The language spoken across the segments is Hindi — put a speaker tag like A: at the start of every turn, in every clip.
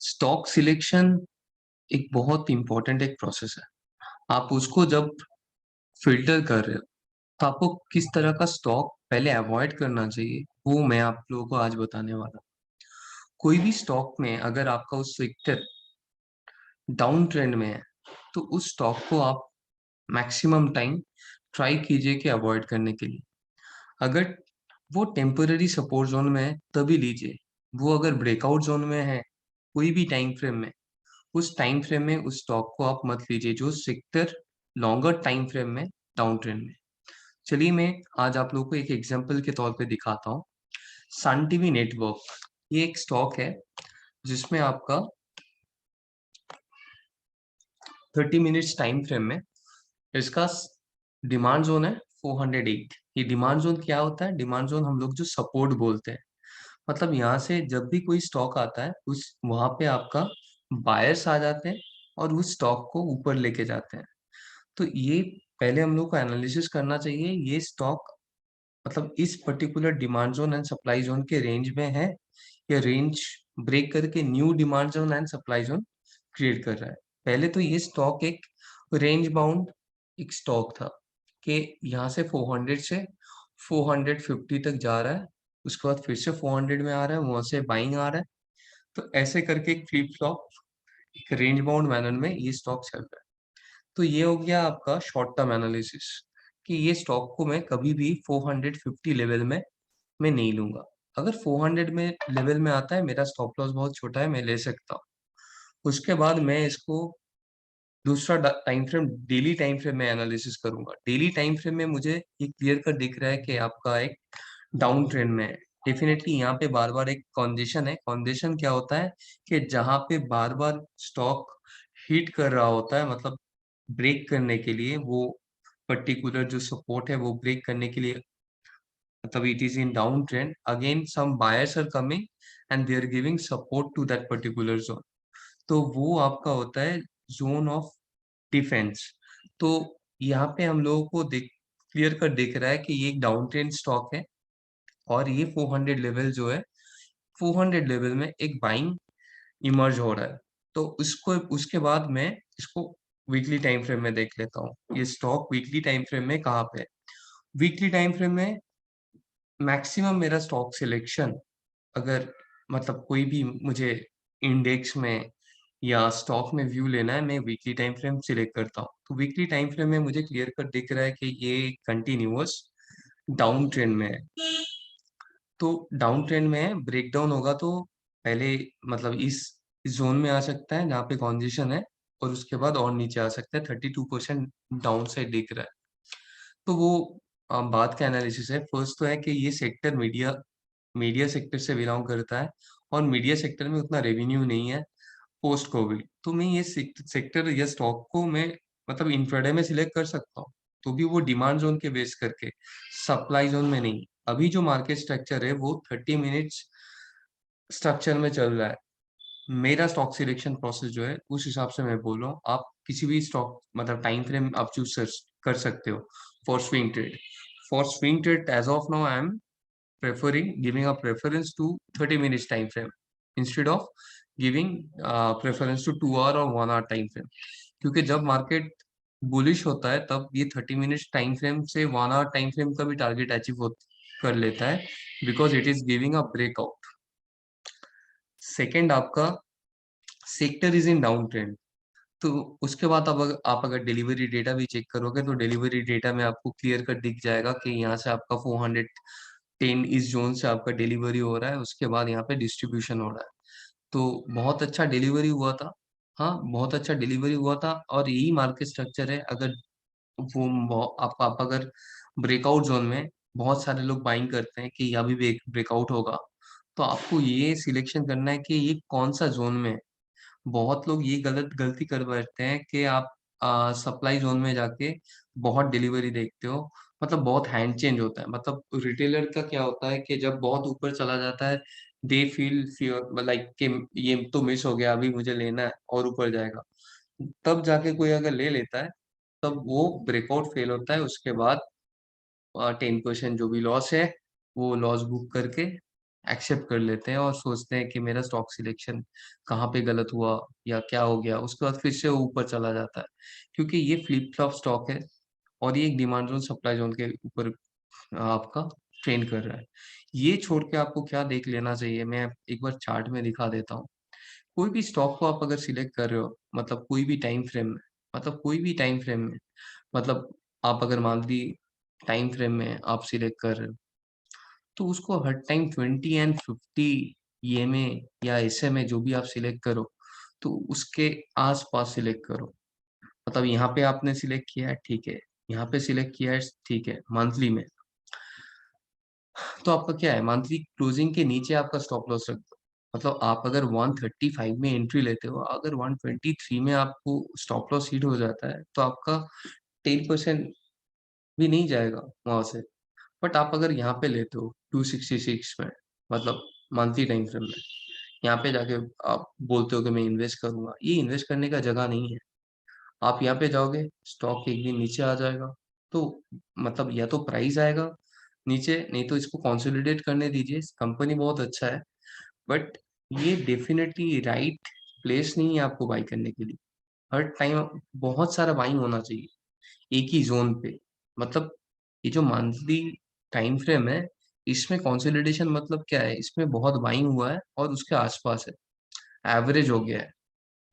A: स्टॉक सिलेक्शन एक बहुत इम्पोर्टेंट एक प्रोसेस है। आप उसको जब फ़िल्टर कर रहे हो, तो आपको किस तरह का स्टॉक पहले अवॉइड करना चाहिए, वो मैं आप लोगों को आज बताने वाला हूँ। कोई भी स्टॉक में अगर आपका उस सेक्टर डाउन ट्रेंड में है, तो उस स्टॉक को आप मैक्सिमम टाइम ट्राई कीजिए कि अवॉइड करने के लिए। अगर वो टेम्परेरी सपोर्ट ज़ोन में है, तभी लीजिए। वो अगर ब्रेकआउट ज़ोन में है, कोई भी टाइम फ्रेम में, उस टाइम फ्रेम में उस स्टॉक को आप मत लीजिए जो सेक्टर लॉन्गर टाइम फ्रेम में डाउन ट्रेंड में। चलिए मैं आज आप लोगों को एक एग्जांपल के तौर पे दिखाता हूँ। सन टीवी नेटवर्क ये एक स्टॉक है जिसमें आपका 30 मिनट्स टाइम फ्रेम में इसका डिमांड जोन है 408। ये डिमांड जोन क्या होता है? डिमांड जोन हम लोग जो सपोर्ट बोलते हैं। मतलब यहाँ से जब भी कोई स्टॉक आता है उस वहां पे आपका बायर्स आ जाते हैं और उस स्टॉक को ऊपर लेके जाते हैं। तो ये पहले हम लोग को एनालिसिस करना चाहिए ये स्टॉक मतलब इस particular demand zone and supply zone के रेंज में है या रेंज ब्रेक करके new demand zone and supply zone create कर रहा है। पहले तो ये स्टॉक एक रेंज बाउंड एक स्टॉक था कि यहाँ से 400 से 450 तक जा रहा है, उसके बाद फिर से 400 में आ रहा है, वहां से बाइंग आ रहा है। तो ऐसे करके एक फ्लिप फ्लॉप एक रेंज बाउंड मैनर में ये स्टॉक चल रहा है। तो ये हो गया आपका शॉर्ट टर्म एनालिसिस कि ये स्टॉक को मैं कभी भी 450 लेवल में मैं नहीं लूंगा। अगर 400 में लेवल में आता है, मेरा स्टॉप लॉस बहुत छोटा है, मैं ले सकता हूँ। उसके बाद मैं इसको दूसरा time frame daily time frame में एनालिसिस करूंगा। डेली टाइम फ्रेम में मुझे ये क्लियर कर दिख रहा है कि आपका एक डाउन ट्रेंड में है। डेफिनेटली यहाँ पे बार बार एक कॉन्जेशन है। कॉन्जेशन क्या होता है कि जहाँ पे बार बार स्टॉक हिट कर रहा होता है, मतलब ब्रेक करने के लिए वो पर्टिकुलर जो सपोर्ट है वो ब्रेक करने के लिए, मतलब it is in down trend, again some buyers are coming and they are giving support to that particular zone. तो वो आपका होता है जोन ऑफ डिफेंस। तो यहाँ पे हम लोगों को देख क्लियर कर दिख रहा है कि ये एक डाउन ट्रेंड स्टॉक है और ये 400 लेवल जो है, 400 लेवल में एक बाइंग इमर्ज हो रहा है। तो उसको उसके बाद मैं इसको वीकली टाइम फ्रेम में देख लेता हूँ। ये स्टॉक वीकली टाइम फ्रेम में कहाँ पे है? वीकली टाइम फ्रेम में मैक्सिमम मेरा स्टॉक सिलेक्शन, अगर मतलब कोई भी मुझे इंडेक्स में या स्टॉक में व्यू लेना है, मैं वीकली टाइम फ्रेम सिलेक्ट करता हूँ। तो वीकली टाइम फ्रेम में मुझे क्लियर कट दिख रहा है कि ये कंटिन्यूअस डाउन ट्रेंड में है। तो डाउन ट्रेंड में है, ब्रेकडाउन होगा तो पहले मतलब इस जोन में आ सकता है जहाँ पे कॉन्जेशन है, और उसके बाद और नीचे आ सकता है। 32% डाउन साइड दिख रहा है। तो वो बात का एनालिसिस है। फर्स्ट तो है कि ये सेक्टर मीडिया मीडिया सेक्टर से बिलोंग करता है और मीडिया सेक्टर में उतना रेवेन्यू नहीं है पोस्ट कोविड। तो मैं ये सेक्टर या स्टॉक को मैं मतलब इंट्राडे में सिलेक्ट कर सकता हूँ, तो भी वो डिमांड जोन के बेस करके, सप्लाई जोन में नहीं। अभी जो मार्केट स्ट्रक्चर है वो 30 मिनट्स स्ट्रक्चर में चल रहा है। मेरा स्टॉक सिलेक्शन प्रोसेस जो है उस हिसाब से मैं बोल रहा हूँ। आप किसी भी स्टॉक मतलब टाइम फ्रेम आप चूज कर सकते हो for swing trade. For swing trade as of now I am preferring giving a preference to 30 minutes time frame instead of giving preference to 2 hour or 1 hour time frame। क्योंकि जब मार्केट बुलिश होता है तब ये 30 मिनट्स टाइम फ्रेम से 1 hour टाइम फ्रेम का भी टारगेट अचीव कर लेता है, because it is giving a breakout. Second आपका sector is in down trend. तो उसके बाद अब आप अगर डिलीवरी डेटा भी चेक करोगे तो डिलीवरी डेटा में आपको क्लियर कट दिख जाएगा कि यहाँ से आपका 410 इस जोन से आपका डिलीवरी हो रहा है, उसके बाद यहाँ पे डिस्ट्रीब्यूशन हो रहा है। तो बहुत अच्छा डिलीवरी हुआ था। हाँ, बहुत अच्छा डिलीवरी हुआ था और यही मार्केट स्ट्रक्चर है। अगर आप अगर ब्रेकआउट जोन में बहुत सारे लोग बाइंग करते हैं कि अभी भी एक ब्रेकआउट होगा, तो आपको ये सिलेक्शन करना है कि ये कौन सा जोन में है। बहुत लोग ये गलती कर बैठते हैं कि आप सप्लाई जोन में जाके बहुत डिलीवरी देखते हो, मतलब बहुत हैंड चेंज होता है। मतलब रिटेलर का क्या होता है कि जब बहुत ऊपर चला जाता है, दे फील फियर लाइक कि ये तो मिस हो गया, अभी मुझे लेना है और ऊपर जाएगा। तब जाके कोई अगर ले लेता है, तब वो ब्रेकआउट फेल होता है। उसके बाद 10% जो भी लॉस है वो लॉस बुक करके एक्सेप्ट कर लेते हैं और सोचते हैं कि मेरा स्टॉक सिलेक्शन कहाँ पे गलत हुआ या क्या हो गया, उसके बाद फिर से वो ऊपर चला जाता है, क्योंकि ये फ्लिप फ्लॉप स्टॉक है और ये एक डिमांड जोन सप्लाई जोन के ऊपर आपका ट्रेंड कर रहा है। ये छोड़ के आपको क्या देख लेना चाहिए, मैं एक बार चार्ट में दिखा देता हूँ। कोई भी स्टॉक को आप अगर सिलेक्ट कर रहे हो, मतलब कोई भी टाइम फ्रेम में, मतलब कोई भी टाइम फ्रेम में, मतलब आप अगर मान ली टाइम फ्रेम में आप सिलेक्ट कर रहे हो, तो उसको हर टाइम 20 एंड 50 ईएमए या एसएमए जो भी आप सिलेक्ट करो, तो उसके आसपास सिलेक्ट करो। मतलब यहाँ पे आपने सिलेक्ट किया है, ठीक है, यहाँ पे सिलेक्ट किया है, ठीक है, मंथली में, तो आपका क्या है, मंथली क्लोजिंग के नीचे आपका स्टॉप लॉस रख दो। मतलब आप अगर 135 में एंट्री लेते हो, अगर 123 में आपको स्टॉप लॉस हिट हो जाता है, तो आपका 10% भी नहीं जाएगा वहां से। बट आप अगर यहाँ पे लेते हो 266 में, मतलब मंथली टाइम फ्रेम में, यहाँ पे जाके आप बोलते हो कि मैं इन्वेस्ट करूंगा, ये इन्वेस्ट करने का जगह नहीं है। आप यहाँ पे जाओगे, स्टॉक एक दिन नीचे आ जाएगा, तो मतलब या तो प्राइस आएगा नीचे, नहीं तो इसको कंसोलिडेट करने दीजिए। कंपनी बहुत अच्छा है, बट ये डेफिनेटली राइट प्लेस नहीं है आपको बाई करने के लिए। हर टाइम बहुत सारा बाइंग होना चाहिए एक ही जोन पे। मतलब ये जो मंथली टाइम फ्रेम है, इसमें कंसोलिडेशन मतलब क्या है, इसमें बहुत बाइंग हुआ है और उसके आसपास है, एवरेज हो गया है,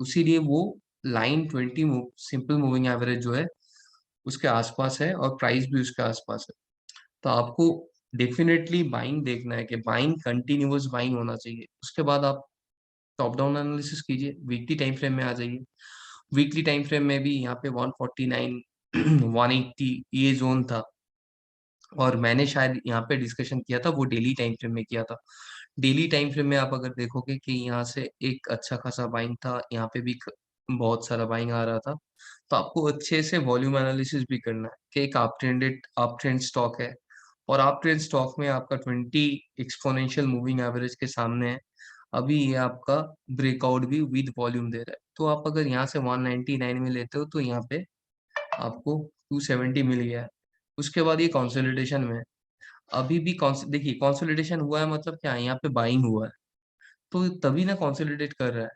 A: उसीलिए वो लाइन 20 सिंपल मूविंग एवरेज जो है उसके आसपास है और प्राइस भी उसके आसपास है। तो आपको डेफिनेटली बाइंग देखना है कि बाइंग कंटिन्यूअस बाइंग होना चाहिए। उसके बाद आप टॉप डाउन एनालिसिस कीजिए, वीकली टाइम फ्रेम में आ जाइए। वीकली टाइम फ्रेम में भी यहाँ पे 149 180 ये जोन था, और मैंने शायद यहाँ पे डिस्कशन किया था वो डेली टाइम फ्रेम में किया था। डेली टाइम फ्रेम में आप अगर देखोगे कि यहाँ से एक अच्छा खासा बाइंग था, यहाँ पे भी बहुत सारा बाइंग आ रहा था, तो आपको अच्छे से वॉल्यूम एनालिसिस भी करना है कि एक आप ट्रेंड स्टॉक है, और आप ट्रेंड स्टॉक में आपका 20 एक्सपोनेंशियल मूविंग एवरेज के सामने है। अभी ये आपका ब्रेकआउट भी विद वॉल्यूम दे रहा है, तो आप अगर यहाँ से 199 में लेते हो, तो यहाँ पे आपको 270 मिल गया है। उसके बाद ये कंसोलिडेशन में है। अभी भी देखिए कंसोलिडेशन हुआ है, मतलब क्या है, यहाँ पे बाइंग हुआ है, तो तभी ना कंसोलिडेट कर रहा है।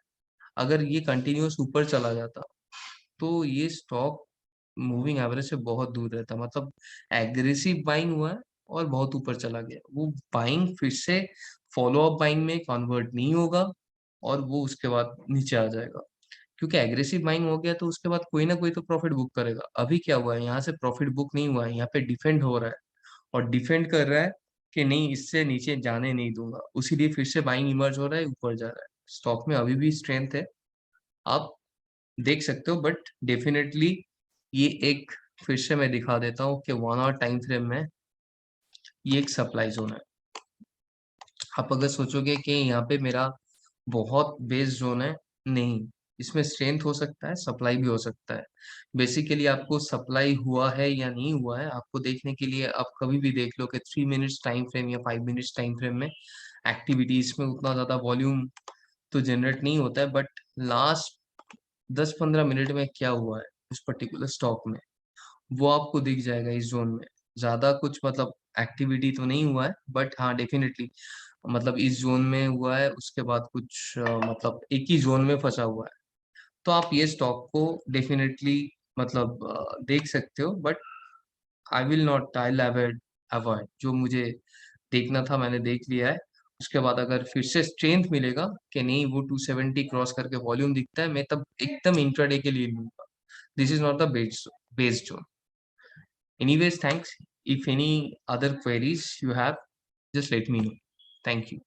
A: अगर ये कंटिन्यूअस ऊपर चला जाता, तो ये स्टॉक मूविंग एवरेज से बहुत दूर रहता। मतलब एग्रेसिव बाइंग हुआ है और बहुत ऊपर चला गया, वो बाइंग फिर से फॉलो अप बाइंग में कन्वर्ट नहीं होगा, और वो उसके बाद नीचे आ जाएगा। क्योंकि एग्रेसिव बाइंग हो गया तो उसके बाद कोई ना कोई तो प्रॉफिट बुक करेगा। अभी क्या हुआ है, यहाँ से प्रॉफिट बुक नहीं हुआ है, यहाँ पे डिफेंड हो रहा है, और डिफेंड कर रहा है कि नहीं, इससे नीचे जाने नहीं दूंगा, उसीलिए फिर से बाइंग इमर्ज हो रहा है, ऊपर जा रहा है। स्टॉक में अभी भी स्ट्रेंथ है, आप देख सकते हो, बट डेफिनेटली ये एक, फिर से मैं दिखा देता हूँ कि 1 आवर टाइम फ्रेम में ये एक सप्लाई जोन है। आप अगर सोचोगे कि यहाँ पे मेरा बहुत बेस जोन है, नहीं, इसमें स्ट्रेंथ हो सकता है, सप्लाई भी हो सकता है। बेसिकली आपको सप्लाई हुआ है या नहीं हुआ है आपको देखने के लिए आप कभी भी देख लो कि 3 मिनट्स टाइम फ्रेम या 5 मिनट्स टाइम फ्रेम में एक्टिविटीज में उतना ज्यादा वॉल्यूम तो जनरेट नहीं होता है, बट लास्ट 10-15 मिनट में क्या हुआ है उस पर्टिकुलर स्टॉक में, वो आपको दिख जाएगा इस जोन में। ज्यादा कुछ मतलब एक्टिविटी तो नहीं हुआ है, बट हाँ डेफिनेटली मतलब इस जोन में हुआ है, उसके बाद कुछ मतलब एक ही जोन में फंसा हुआ है। तो आप ये स्टॉक को डेफिनेटली मतलब देख सकते हो, but I will not, I avoid avoid जो मुझे देखना था मैंने देख लिया है। उसके बाद अगर फिर से स्ट्रेंथ मिलेगा कि नहीं, वो 270 क्रॉस करके वॉल्यूम दिखता है, मैं तब एकदम इंट्राडे के लिए लूंगा। This is not the based zone. Anyways, thanks. If any other queries you have, just let me know. Thank you.